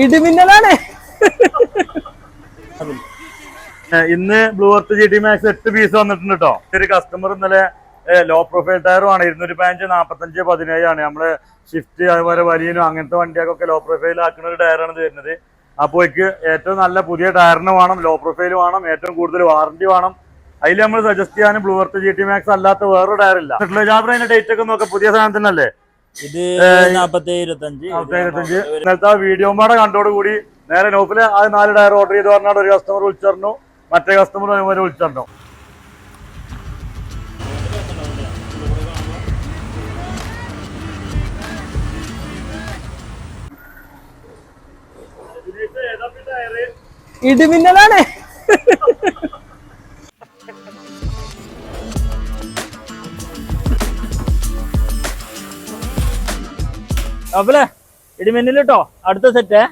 ഇടിമിന്നലാണ്. ഇന്ന് blue earth GT Max 8 piece വന്നിട്ടുണ്ട് കേട്ടോ. ഒരു കസ്റ്റമർ ഇന്നലെ ലോ പ്രൊഫൈൽ ടയറുമാണ് 215 45 17 ആണ്. നമ്മള് ഷിഫ്റ്റ് അതുപോലെ വലിയനും അങ്ങനത്തെ വണ്ടിയൊക്കെ ലോ പ്രൊഫൈൽ ആക്കുന്ന ഒരു ടയറാണ് വരുന്നത്. അപ്പോൾ ഏറ്റവും നല്ല പുതിയ ടയറിന് വേണം, ലോ പ്രൊഫൈൽ വേണം, ഏറ്റവും കൂടുതൽ വാറന്റി വേണം. അതിൽ നമ്മൾ സജസ്റ്റ് ചെയ്യാനും ബ്ലൂ എർത്ത് GT Max അല്ലാത്ത വേറൊരു ടയറില്ല. അതിന്റെ ഡേറ്റ് ഒക്കെ നോക്കാം. പുതിയ സാധനത്തിനല്ലേ ഇത് 40-25. ഇന്നലത്തെ വീഡിയോ പാടെ കണ്ടോടുകൂടി നേരെ നോക്കില് അത് 4 ടയർ ഓർഡർ ചെയ്ത് പറഞ്ഞാൽ ഒരു കസ്റ്റമർ വിളിച്ചിരുന്നു, മറ്റേ കസ്റ്റമർ അതുപോലെ വിളിച്ചിരുന്നു. ഇടിമിന്നലാണ്. അപ്പല്ലേ ഇടിമിന്നൽ കേട്ടോ. അടുത്ത സെറ്റ്